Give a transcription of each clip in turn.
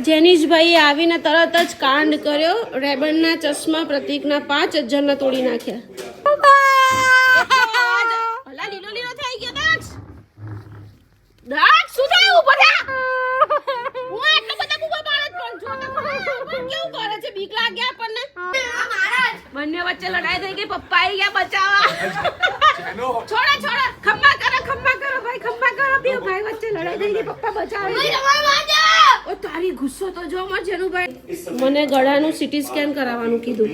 જેનીશભાઈ આવીને તરત જ કાંડ કર્યો. રેબનના ચશ્મા પ્રતીકના 5000 ના તોડી નાખ્યા. ભલા લીલો લીલો થઈ ગયો. દક્ષ શું થયું? ઉભો થા. હું એટલો બધા બુબા મારત પણ જો તો કેવું કરે છે. બીક લાગે આપણને. બંને વચ્ચે લડાઈ થઈ ગઈ. પપ્પા આવી ગયા બચાવવા. છોડો ખમ્મા કરો ભાઈ ખમ્મા કરો. બે ભાઈ વચ્ચે લડાઈ થઈ ગઈ. પપ્પા બચાવે. ઓ તારી ગુસ્સો તો જો માં જેનુભાઈ. મને ગળાનું સીટી સ્કેન કરાવવાનું કીધું.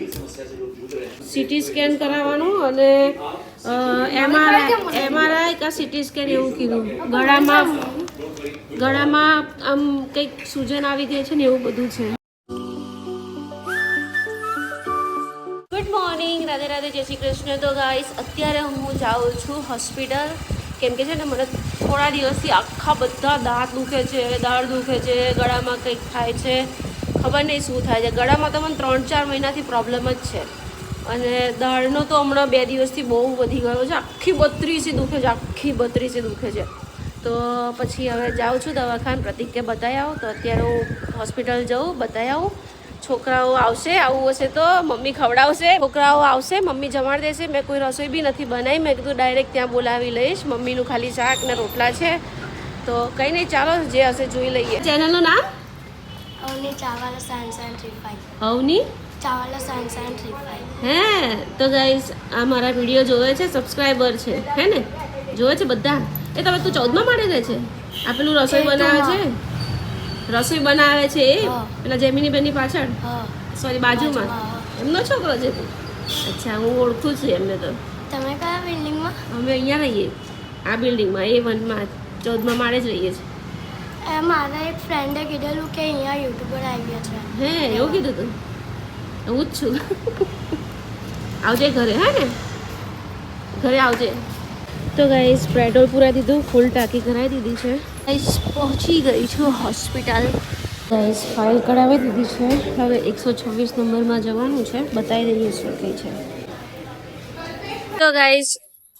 સીટી સ્કેન કરાવવાનું અને એમઆરઆઈ કા સીટી સ્કેન એવું કીધું. ગળામાં આમ કંઈક સૂજન આવી ગઈ છે ને એવું બધું છે. ગુડ મોર્નિંગ, રાધે રાધે, જય શ્રી કૃષ્ણ. તો ગાઈસ અત્યારે હું જાઉં છું હોસ્પિટલ. કેમ કે છે ને મને થોડા દિવસથી આખા બધા દાંત દુખે છે, દાઢ દુખે છે, ગળામાં કંઈક થાય છે, ખબર નહીં શું થાય છે. ગળામાં તો મને 3-4 મહિનાથી પ્રોબ્લેમ જ છે. અને દાઢનો તો હમણાં 2 દિવસથી બહુ વધી ગયો છે. આખી 32 દુખે છે. તો પછી હવે જાઉં છું દવાખાને. પ્રતિકે બતાવી આવું. તો અત્યારે હું હોસ્પિટલ જાઉં, બતાવી આવું. છોકરાઓ આવશે, આવું હશે તો મમ્મી ખવડાવશે. છોકરાઓ આવશે, મમ્મી જમાડી દેશે. મેં કોઈ રસોઈ બી નથી બનાવી. મેં કીધું ડાયરેક્ટ ત્યાં બોલાવી લઈશ. મમ્મીનું ખાલી શાક ને રોટલા છે. તો કંઈ નહીં, ચાલો જે હશે જોઈ લઈએ. ચેનલનું નામ અવની ચાવાલા 7735. અવની ચાવાલા 7735. હે તો ગાઈસ આ મારા વિડીયો જોવે છે, સબસ્ક્રાઈબર છે, હે ને? જોવે છે બધા. એ તમે તું 14મા માળે રહે છે? આ પેલું રસોઈ બનાવે છે એ પેલા જેમિની બેનની પાછળ, સોરી બાજુમાં એમનો છોકરો છે તું? અચ્છા, હું ઓળખું છું એમને. તો તમે કયા બિલ્ડિંગમાં? અમે અહીંયા રહીએ, આ બિલ્ડિંગમાં A1માં 14મા માળે જ રહીએ છીએ. મારા એક ફ્રેન્ડે કીધેલું કે અહીંયા યુટ્યુબર આવ્યા છે. હે એવું કીધું તું? હું જ છું. આવજે ઘરે, હે ને? ઘરે આવજે. તો ગાઈસ પેટ્રોલ પૂરા દીધું, ફૂલ ટાંકી કરાવી દીધી છે. ગાઈસ પહોંચી ગઈ છું હોસ્પિટલ. ગાઈસ ફાઇલ કરાવી દીધી છે. હવે 126 નંબરમાં જવાનું છે. બતાવી દઈએ શું કંઈ છે. તો ગાઈસ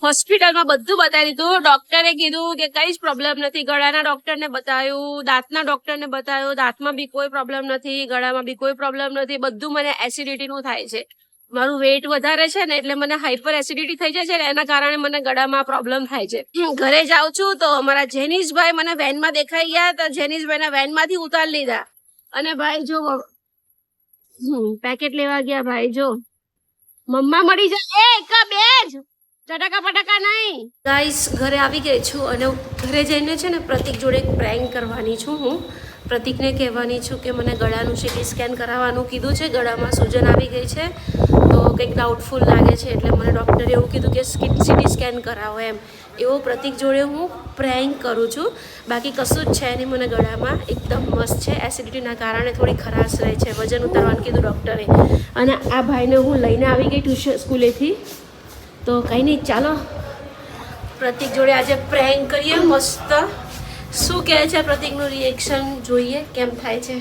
હોસ્પિટલમાં બધું બતાવી દીધું. ડોક્ટરે કીધું કે કંઈ જ પ્રોબ્લેમ નથી. ગળાના ડોક્ટરને બતાવ્યું, દાંતના ડોક્ટરને બતાવ્યું. દાંતમાં બી કોઈ પ્રોબ્લેમ નથી, ગળામાં બી કોઈ પ્રોબ્લેમ નથી. બધું મને એસિડિટીનું થાય છે. મારું વેઇટ વધારે છે ને એટલે મને હાઇપર એસિડિટી થઈ જાય છે ને એના કારણે મને ગળામાં પ્રોબ્લેમ થાય છે. ઘરે જાઉં છું તો અમારા જેનીશભાઈ મને વેનમાં દેખાઈ ગયા. તો જેનીશભાઈના વેનમાંથી ઉતારી લીધા. અને ભાઈ જો પેકેટ લેવા ગયા. ભાઈ જો મમ્મા મળી જાય. એક બે જ ચટાકા પટાકા નહીં. ગાઈસ ઘરે આવી ગઈ છું અને ઘરે જઈને છે ને પ્રતિક જોડે એક પ્રેન્ક કરવાની છું. હું પ્રતિકને કહેવાની છું કે મને ગળાનું સીટી સ્કેન કરાવવાનું કીધું છે. ગળામાં સૂજન આવી ગઈ છે તો કંઈક ડાઉટફુલ લાગે છે એટલે મને ડૉક્ટરે એવું કીધું કે સીટી સ્કેન કરાવો એમ. એવો પ્રતિક જોડે હું પ્રેન્ક કરું છું. બાકી કશું જ છે નહીં. મને ગળામાં એકદમ મસ્ત છે. એસિડિટીના કારણે થોડી ખરાશ રહે છે. વજન ઉતારવાનું કીધું ડૉક્ટરે. અને આ ભાઈને હું લઈને આવી ગઈ ટ્યુશન સ્કૂલેથી. તો કંઈ નહીં, ચાલો પ્રતિક જોડે આજે પ્રેન્ક કરીએ મસ્ત. શું કહે છે પ્રતિકનું રિએક્શન જોઈએ કેમ થાય છે.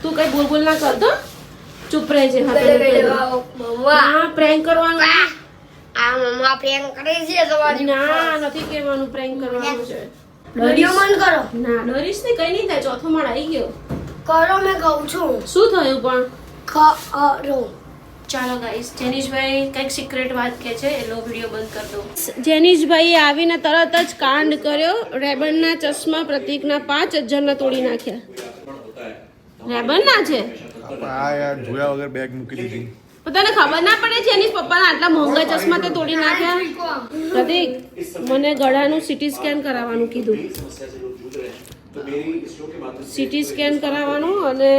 તું કઈ બોલ ના કરતો, ચૂપ રહેજે. હા પ્રેન્ક કરવાનું. આ મમ્મા પ્રેન્ક કરે છે તમારી. ના નથી કહેવાનું, પ્રેન્ક કરવાનું છે. વિડિયો બંધ કરો. ના ડરીશ ને, કઈ નહીં થાય. 4થો માળ આવી ગયો. કરો, મેં કહું છું. શું થયું પણ? કરો. ચાલો ગાઈસ, જેનીશભાઈ કંઈક સિક્રેટ વાત કહે છે એનો વિડીયો બંધ કરી દો. જેનીશભાઈ આવીને તરત જ કાંડ કર્યો. રેબનના ચશ્મા પ્રતીકના 5000 ના તોડી નાખ્યા. રેબનના છે આ યાર જોયા વગર બેગ મૂકી દીધી. તને ખબર ના પડે જેનીશ પપ્પાના આટલા મોંઘા ચશ્મા તે તોડી નાખ્યા. પ્રતીક મને ગળાનું સીટી સ્કેન કરાવવાનું કીધું. સીટી સ્કેન કરાવવાનું અને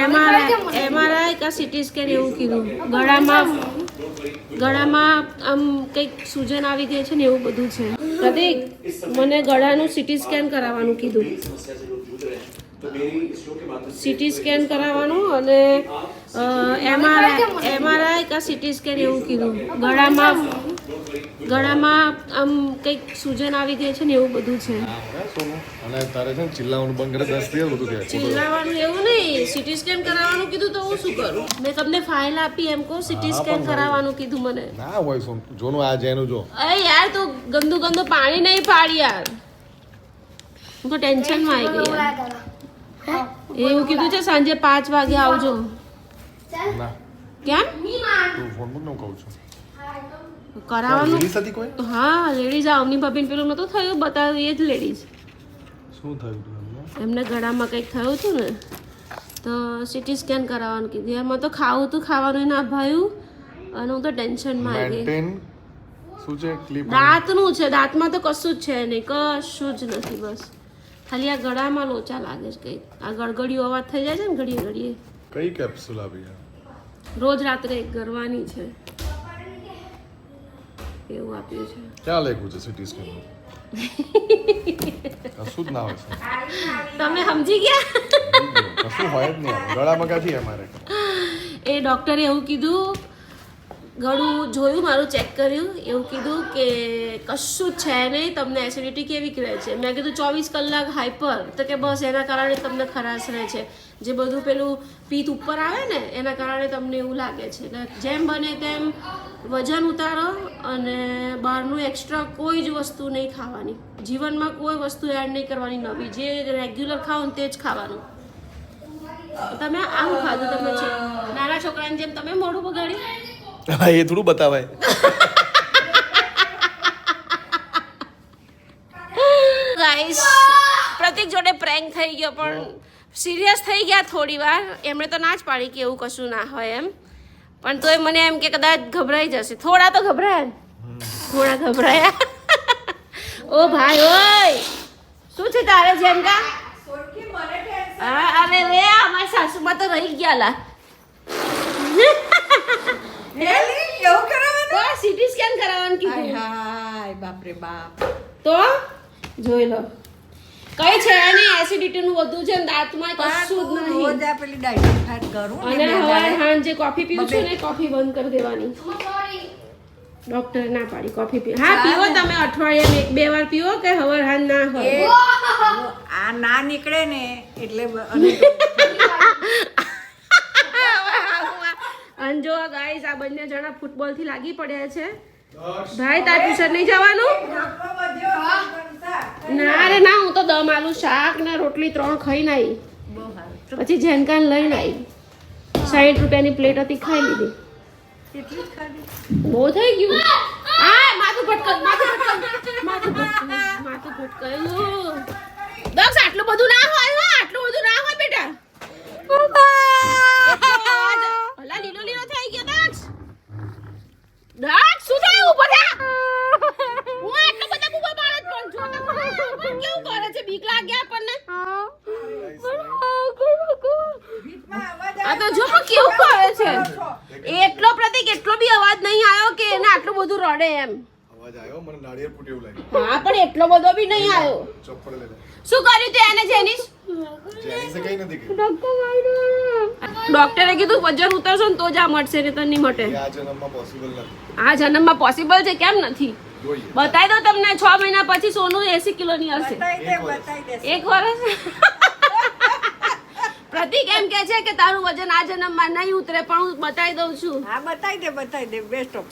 એમઆરઆઈ કા સીટી સ્કેન એવું કીધું. ગળામાં આમ કંઈક સૂજન આવી ગઈ છે ને એવું બધું છે. પ્રતીક મને ગળાનું સીટી સ્કેન કરાવવાનું કીધું. સીટી સ્કેન કરાવવાનું અને એમઆરઆઈ કા સીટી સ્કેન એવું કીધું. ગળામાં આમ કંઈક સૂજન આવી ગઈ છે ને એવું બધું છે. અને તારે છે ને ચિલ્લાવાનું બંધ કરે 10 દિવસ બધું થાય. ચિલ્લાવાનું એવું નહીં, સીટી સ્કેન કરાવવાનું કીધું તો હું શું કરું? મેં તમને ફાઇલ આપી એમ કહું સીટી સ્કેન કરાવવાનું કીધું મને. ના હોય સોન, જોનું આ જેનું જો. અરે યાર તો ગંદુ પાણી નહીં પાડ યાર. હું તો ટેન્શનમાં આવી ગઈ યાર. એવું કીધું છે સાંજે 5 વાગે આવજો. ના કેમ? તું ફોન મૂક ને હું કહું છું કરાવવાનું. લેડીઝ હતી કોઈ હા લેડીઝ આવની ભાભીને પેલું નતું થયું બતાવ્યું એ જ લેડીઝ. શું થયું હતું એમને એમને ગળામાં કંઈક થયું હતું ને તો સિટી સ્કેન કરાવવાનું કીધું. એમાં તો ખાવાનું ના ભાયું અને હું તો ટેન્શનમાં આવી ગઈ. મેન્ટેન શું છે ક્લિપ દાંતનું છે, દાંતમાં તો કશું જ છે નહીં, કશું જ નથી. બસ ખાલી આ ગળામાં લોચા લાગે છે કંઈક. આ ગળગળિયો અવાજ થઈ જાય છે ને ઘડીએ ઘડીએ. કઈ કેપ્સ્યુલ આપી છે રોજ રાત્રે એક ગરવાની છે એવું આપ્યું છે. ક્યાં લખ્યું છે સિટી સ્કેન કશું જ ના હોય છે તમે સમજી ગયા? કશું હોય જ નહીં ગળામાં ક્યાંથી અમારે એ ડૉક્ટરે એવું કીધું, ગળું જોયું મારું ચેક કર્યું, એવું કીધું કે કશું જ છે નહીં, તમને એસિડિટી કેવી રહે છે. મેં કીધું 24 કલાક હાઈપર, તો કે બસ એના કારણે તમને ખરાશ રહે છે, જે બધું પેલું પિત્ત ઉપર આવે ને એના કારણે તમને એવું લાગે છે. એટલે જેમ બને તેમ વજન ઉતારો અને બહારનું એક્સ્ટ્રા કોઈ જ વસ્તુ નહીં ખાવાની, જીવનમાં કોઈ વસ્તુ એડ નહીં કરવાની નવી, જે રેગ્યુલર ખાઓ ને તે જ ખાવાનું. તમે આવું ખાધું, તમે નાના છોકરાની જેમ તમે મોઢું બગાડ્યું. હા એ થોડું બતાવાય ગાઈસ પ્રતિક જોડે પ્રેન્ક થઈ ગયો પણ સિરિયસ થઈ ગયા થોડી વાર. એમણે તો ના જ પાડી કે એવું કશું ના હોય એમ, પણ તોય મને એમ કે કદાચ ગભરાઈ જશે. થોડા તો ગભરાયા, થોડા ગભરાયા. ઓ ભાઈ ઓય શું છે તારે જેમ કા? હા અરે રે અમારી સાસુમાં તો રહી ગયા લા. સિટી સ્કેન કરાવવાનું કીધું. હાય બાપ રે બાપ. તો જોઈ લો કઈ છે નહીં, એસિડિટી નું વધુ છે, દાંતમાં કશું જ નહીં. રોજ આ પેલી ડાયટ ફાટ કરું અને ને હવે સાંજે કોફી પીવું છું ને, કોફી બંધ કરી દેવાની. ડોક્ટરે ના પાડી કોફી પી. હા પીવો તમે, અઠવાડિયામાં 1-2 વાર પીવો, કે હવાર હાંજ ના હોય. આ ના નીકળે ને એટલે અને અને જો ગાઈસ આ બંને જણા ફૂટબોલ થી લાગી પડ્યા છે. ભાઈ તાર ટ્યુશન નહીં જવાનું? ના રે ના, હું તો દમ આલુ શાક ને રોટલી 3 ખાઈને આવી, પછી જેનકાન લઈને આવી. 60 રૂપિયાની પ્લેટ હતી, ખાઈ લીધી. કેટલી જ ખાધી. બહુ થઈ ગયું. આ માથું ભટકાયું. દક્ષ આટલું બધું ના હોય, હો આટલું બધું ના હોય બેટા. ભલા લીલો લીલો થઈ ગયો દક્ષ. દક્ષ શું થયું? ઊભો થા. હું એટલો બધા બુબા પાડત પણ જો તો કેવું કરે છે, બીક લાગે આપણને. આ તો જો કેવું કરે છે. એટલો પ્રતિક એટલો બી અવાજ નહીં આવ્યો કે એને આટલું બધું રડે એમ. અવાજ આવ્યો મને નાળિયેર ફૂટે એવું લાગ્યું હા પણ એટલો બધો બી નહીં આવ્યો. ચપ્પલ લઈ લે શું કર્યું તે એને જેનિસ? જેની સે કઈ નથી કે ડોક્ટરે કીધું વજન ઉતરશો ને તો જ આ મળશે, ને તો નહીં મળે. આ જન્મમાં પોસિબલ નથી આ જન્મમાં પોસિબલ છે, કેમ નથી? જોઈએ બતાવી દો તમને. 6 મહિના પછી સોનું 80 કિલોની હશે. બતાઈ દે. 1 વર્ષ. પ્રતિક એમ કે છે કે તારું વજન આ જન્મમાં નહીં ઉતરે, પણ હું બતાવી દઉં છું. હા બતાઈ દે બેસ્ટ ઓફ.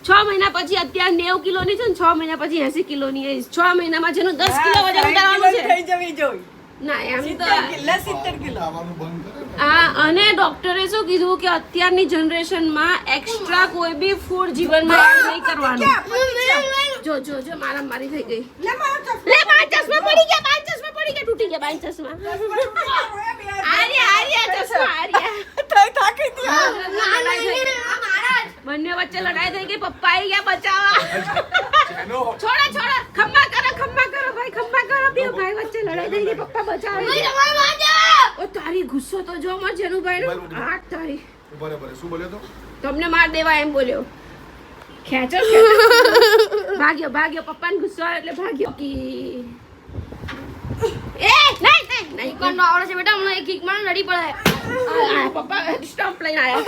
6 મહિના પછી અત્યારે 90 કિલોની છે ને, 6 મહિના પછી 80 કિલોની હઈશ. 6 મહિનામાં જેનું 10 કિલો વજન ઉતારવાનું છે. થઈ જવી જોઈ. ના એમ તો 70 કિલો. ખાવાનું બંધ કરે ને આ અને ડોક્ટરે શું કીધું કે અત્યારની જનરેશનમાં એક્સ્ટ્રા કોઈ બી ફૂડ જીવનમાં એડ નહીં કરવાનું. જો જો જો મારા મારી થઈ ગઈ. લે મારો ચશ્મો. લે પાંચ ચશ્મા પડી ગયા, તૂટી ગયા 5 ચશ્મા. આર્યા ચશ્મા આર્યા. થાકી ગયો. લડાઈ થઈ ગઈ. બંને વચ્ચે લડાઈ થઈ ગઈ. પપ્પા આવી ગયા બચાવવા. જેનો છોડો ખમ્મા કરો ભાઈ, ખમ્મા કરો. બે ભાઈ વચ્ચે લડાઈ થઈ ગઈ, પપ્પા બચાવે. ઓ તારી ગુસ્સો તો જો મત જેનુભાઈ નો. આ તારી બરાબર શું બોલ્યો તો તમને માર દેવા એમ બોલ્યો. ખેંચો ભાગ્યો પપ્પાને ગુસ્સો આવ્યો એટલે ભાગ્યો. એ નહીં કોણ આવડે છે બેટા, હમણાં એક કિક માં લડી પડે. પપ્પા સ્ટમ્પ લઈને આયા.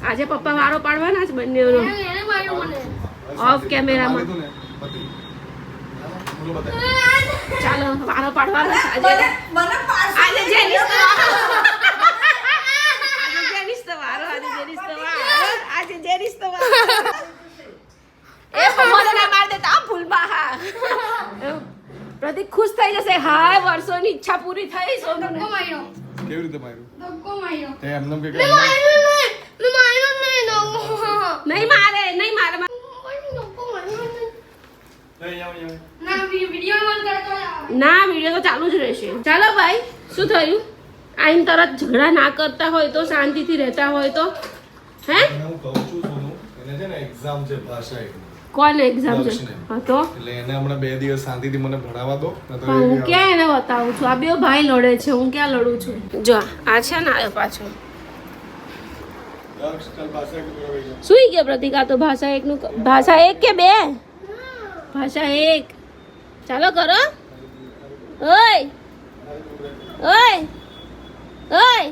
આજે પપ્પા વારો પાડવાના જ બંનેનો. એને માર્યું મને. ઓફ કેમેરામાં. લીધું ને પતી બોલો બતાય ચાલો વારો પાડવાનો છે આજે. મને પાસ આજે જેનિસ તો વારો. એ પપ્પાને ના માર દેતા આ ભૂલમાં. હા પ્રતિક ખુશ થઈ જશે. હાય, વર્ષોની ઈચ્છા પૂરી થઈ. સોનું ધક્કો માર્યો કેવી રીતે માર્યું ધક્કો માર્યો તે એમને કે મેં માર્યો નહીં મેં માર્યો નહીં નહીં મારે, નહીં મારે. ધક્કો માર્યો નહીં. લઈ આવ ના વિડીયો બંધ કરતો ના, વિડીયો તો ચાલુ જ રહેશે. ચાલો ભાઈ, શું થયું? આઈને તરત ઝઘડા ના કરતા હોય તો, શાંતિથી રહેતા હોય તો. હે, હું કહું છું સોનું એને છે ને એક્ઝામ છે ભાષા એકની. કોણ એક્ઝામ છે? દક્ષને. હા તો એટલે એને હમણાં 2 દિવસ શાંતિથી મને ભણાવવા દો ન તો પણ હું ક્યાં એને બતાવું છું? આ બે ભાઈ લડે છે, હું ક્યાં લડું છું? જો આ છે ને, આવ્યો પાછો. દક્ષ ચાલ ભાષા એક જોડે વઈ જા. સુઈ ગયા પ્રતિક. આ તો ભાષા એકનું ભાષા એક કે બે? ભાષા એક. ચાલો કરો. ઓય ઓય ઓય,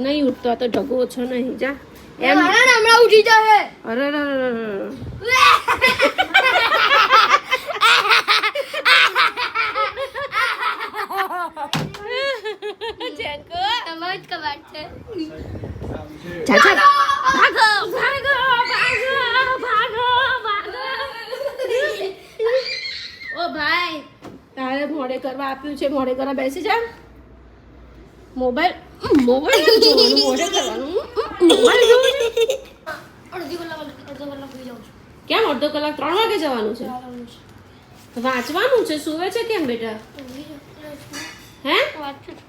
નહીં ઉઠતો. આ તો ઢગો છો નહીં. જા એમ. મારા ને હમણાં ઉઠી જશે અરે રે રે રે. જેનકો તમારો જ કબાટ છે જા જા. ભાગો ભાગો ભાગો ભાગો ભાગો. ઓ ભાઈ, તારે મોડે કરવા આપ્યું છે, મોડે કરવા બેસી જા. મોબાઈલ જોવાનું, મોડે કરવાનું. મોબાઈલ જોવાનું. અડધી કલાક સુઈ જાઉં છું કેમ અડધો કલાક? 3 વાગે જવાનું છે. તો વાંચવાનું છે. સુવે છે કેમ બેટા? હે, વાંચું છું.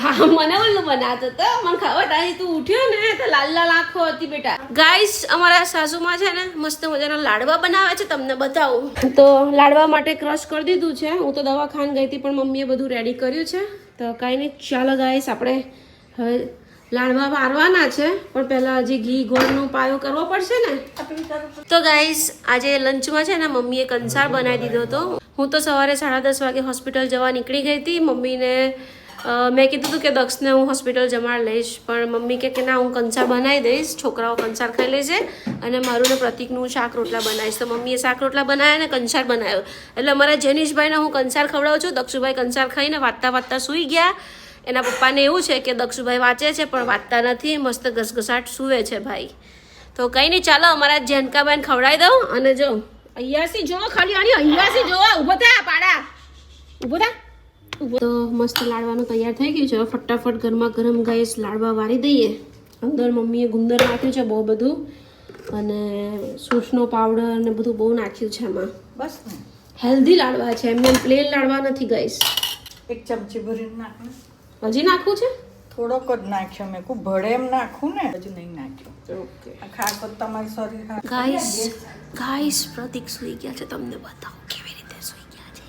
હા, મને ઓલું બનાવતો તો મને ખબર તારી તું ઉઠ્યો ને તો લાલ લાલ આંખો હતી બેટા. ગાઈસ, અમારા સાસુમાં છે ને મસ્ત મજાના લાડવા બનાવે છે, તમને બતાવું. તો લાડવા માટે ક્રશ કરી દીધું છે. હું તો દવાખાને ગઈ હતી પણ મમ્મીએ બધું રેડી કર્યું છે. તો કાંઈ નહીં, ચાલો ગાઈસ, આપણે હવે લાડવા વારવાના છે પણ પહેલાં હજી ઘી ગોળનો પાયો કરવો પડશે ને. તો ગાઈસ, આજે લંચમાં છે ને મમ્મીએ કંસાર બનાવી દીધો હતો. હું તો સવારે 10:30 વાગે હોસ્પિટલ જવા નીકળી ગઈ હતી. મમ્મીને મેં કીધું હતું કે દક્ષને હું હોસ્પિટલ જમાડ લઈશ, પણ મમ્મી કે ના, હું કંસાર બનાવી દઈશ, છોકરાઓ કંસાર ખાઈ લેશે અને મારું ને પ્રતિકનું શાક રોટલા બનાવીશ. તો મમ્મીએ શાક રોટલા બનાવ્યા ને કંસાર બનાવ્યો. એટલે અમારા જેનીશભાઈને હું કંસાર ખવડાવું છું. દક્ષુભાઈ કંસાર ખાઈને વાંચતા વાંચતા સૂઈ ગયા. એના પપ્પાને એવું છે કે દક્ષુભાઈ વાંચે છે પણ વાંચતા નથી, મસ્ત ઘસઘસાટ સૂવે છે ભાઈ. તો કંઈ નહીં, ચાલો અમારા જેનકાબાઈને ખવડાવી દઉં. અને જો અહીંયાથી જો, ખાલી આની અહીંયાથી જો, ઊભો થા પાડા, ઊભો થા. તો મસ્ત લાડવાનું તૈયાર થઈ ગયું છે. ફટાફટ ગરમા ગરમ ગાઈસ લાડવા વારી દઈએ. અંદર મમ્મીએ ગુંદર નાખ્યું છે બહુ બધું, અને સૂંઠનો પાવડર ને બધું બહુ નાખ્યું છે એમાં. બસ ને હેલ્ધી લાડવા છે, એમને પ્લેન લાડવા નથી ગાઈસ. 1 ચમચી ભરીને નાખું. હજી નાખવું છે? થોડોક જ નાખ્યો મેં. ખૂબ ભળે એમ નાખું ને, હજુ નહીં નાખ્યો. ઓકે આ ખા તો તમારું શરીર ગાઈસ પ્રતિક સૂઈ ગયા છે. તમને બતાવો કેવી રીતે સૂઈ ગયા છે.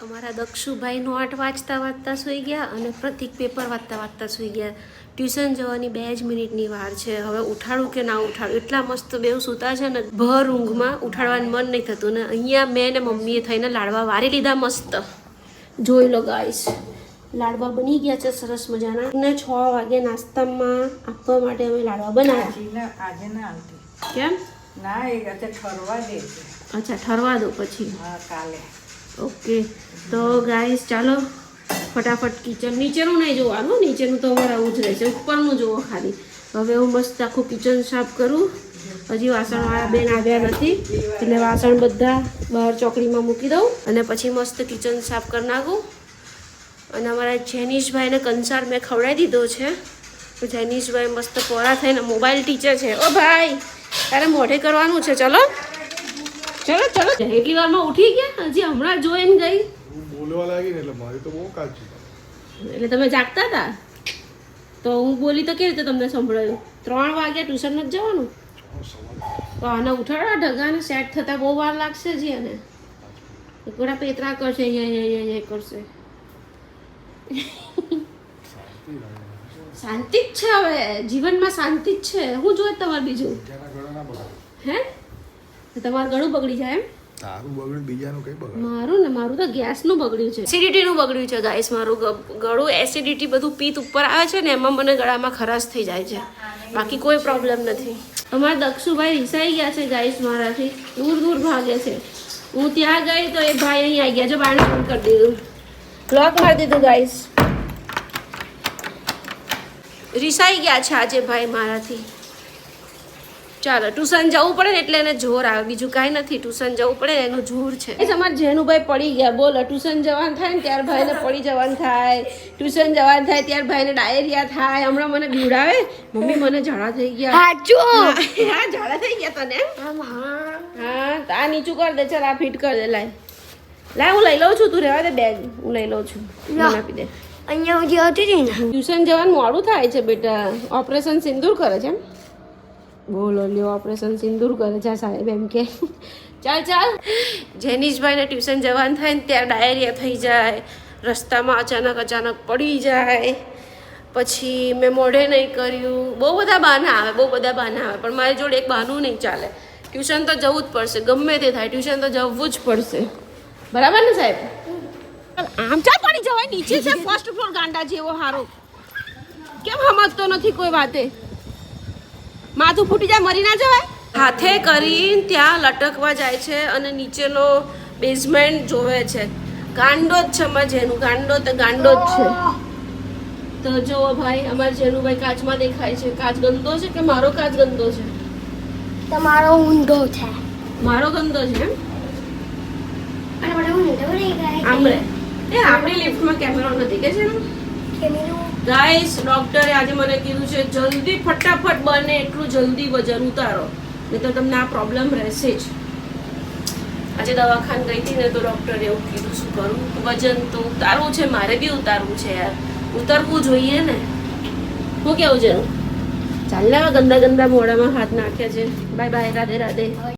અમારા દક્ષુભાઈ નોટ વાંચતા વાંચતા સૂઈ ગયા અને પ્રતિક પેપર વાંચતા વાંચતા સૂઈ ગયા. ટ્યુશન જવાની 2 જ મિનિટની વાર છે. હવે ઉઠાડું કે ના ઉઠાડું, એટલા મસ્ત બેવ સૂતા છે ને, ભર ઊંઘમાં ઉઠાડવાનું મન નહીં થતું. ને અહીંયા મેં ને મમ્મીએ થઈને લાડવા વારી લીધા મસ્ત. જોઈ લો ગાઈસ, લાડવા બની ગયા છે સરસ મજાના. ને 6 વાગે નાસ્તામાં આપવા માટે અમે લાડવા બનાવ્યા. આજે ના આવતી. કેમ? ના, એ આજે ઠરવા દે છે. અચ્છા, ઠરવા દો પછી. હા, કાલે. ઓકે, તો ગાઈસ ચાલો ફટાફટ કિચન, નીચેનું નહીં જોવાનું, નીચેનું તો અમારે આવું જ રહેશે, ઉપરનું જુઓ ખાલી. હવે હું મસ્ત આખું કિચન સાફ કરું. હજી વાસણવાળા બેન આવ્યા નથી એટલે વાસણ બધા બહાર ચોકડીમાં મૂકી દઉં અને પછી મસ્ત કિચન સાફ કરી નાખું. અને અમારા જેનીશભાઈને કંસાર મેં ખવડાવી દીધો છે. તો જેનીશભાઈ મસ્ત પોરા થઈને મોબાઈલ ટીચર છે. ઓ ભાઈ, તારે મોઢે કરવાનું છે. ચલો ચલો ચલો, એટલી વારમાં ઉઠી ગયા? હજી હમણાં જોઈને ગઈ. હું બોલવા લાગી ને એટલે મારી તો બહુ કાચી. એટલે તમે જાગતા હતા તો હું બોલી તો કેવી રીતે તમને સંભળાયું? 3 વાગ્યા ટ્યુશન નથી જવાનું? તો આને ઉઠાડો, ઢગાને સેટ થતાં બહુ વાર લાગશે જી. અને થોડા પેતરા કરશે, એ કરશે. શાંતિ જ છે હવે જીવનમાં, શાંતિ જ છે. હું જોઈ તમારે બીજું હે? તમારું ગળું બગડી જાય એમ? તારું બગડ્યું બીજાનું કઈ બગડ મારું તો ગેસનું બગડ્યું છે, એસિડિટીનું બગડ્યું છે ગાઈસ. મારું ગળું એસિડિટી બધું પિત્ત ઉપર આવે છે ને એમાં મને ગળામાં ખરાશ થઈ જાય છે, બાકી કોઈ પ્રોબ્લેમ નથી. અમારા દક્ષુભાઈ રિસાઈ ગયા છે ગાઈસ મારાથી, દૂર ભાગે છે. હું ત્યાં ગઈ તો એ ભાઈ અહીં આવી ગયા, જો બાણ બંધ કરી દીધું, લોક મારી દીધું ગાઈસ. રિસાઈ ગયા છે આજે ભાઈ મારાથી. ચાલો ટ્યુશન જવું પડે ને એટલે એને જોર આવે, બીજું કાંઈ નથી. ટ્યુશન જવું પડે ને એનું જોર છે. એ તમારે જેનુભાઈ પડી ગયા, બોલો. ટ્યુશન જવાનું થાય ને ત્યારે ભાઈને પડી જવાનું થાય, ટ્યુશન જવાનું થાય ત્યારે ભાઈને ડાયરિયા થાય. હમણાં મને બીવડાવે, મમ્મી મને ઝાડા થઈ ગયા. સાચું હા ઝાડા થઈ ગયા તને? હા તો આ નીચું કર દે, ચાલ આ ફિટ કર દે. લાય હું લઈ લઉં છું, તું રહેવા દે બેગ, હું લઈ લઉં છું. મને આપી દે. અહીંયા સુધી હતી હતી ને. ટ્યુશન જવાનું મોડું થાય છે બેટા. ઓપરેશન સિંદૂર કરે છે એમ? બોલો લ્યો, ઓપરેશન સિંદૂર કરે છે સાહેબ એમ કે. ચાલ જેનીશભાઈને ટ્યુશન જવાનું થાય ને ત્યારે ડાયરિયા થઈ જાય, રસ્તામાં અચાનક પડી જાય, પછી મેં મોઢે નહીં કર્યું, બહુ બધા બહાના આવે, પણ મારી જોડે એક બહાનું નહીં ચાલે. ટ્યુશન તો જવું જ પડશે, ગમે તે થાય ટ્યુશન તો જવું જ પડશે. બરાબર ને સાહેબ? આમ ચા પડી જવાય, નીચે છે ફર્સ્ટ ફ્લોર ગાંડા જેવો હારો. કેમ સમજતો નથી કોઈ વાતે? માથું ફૂટી જાય મરી ના જવાય. હાથે કરીને ત્યાં લટકવા જાય છે અને નીચેનો બેઝમેન્ટ જોવે છે. ગાંડો જ છે અમારે જેનું, ગાંડો જ છે. તો જુઓ ભાઈ, અમારે જેનુભાઈ કાચમાં દેખાય છે. કાચ ગંદો છે કે મારો કાચ ગંદો છે? તમારો ઊંધો છે. મારો ગંદો છે એમ? અને મને ઊંધો રહી ગયા. આમરે એ આપણી લિફ્ટમાં કેમેરો નથી કે છે ને ગાઈસ? ડોક્ટરે આજે મને કીધું છે જલ્દી ફટાફટ બને એટલું જલ્દી વજન ઉતારો, નહીં તો તમને આ પ્રોબ્લેમ રહેશે જ. આજે દવાખાને ગઈ હતી ને તો ડોક્ટરે એવું કીધું, શું કરું? વજન તો ઉતારવું છે, મારે બી ઉતારવું છે યાર, ઉતરવું જોઈએ ને. હું કેવું છે? ચાલ ને, ગંદા મોઢામાં હાથ નાખ્યા છે. Bye bye, Radhe Radhe.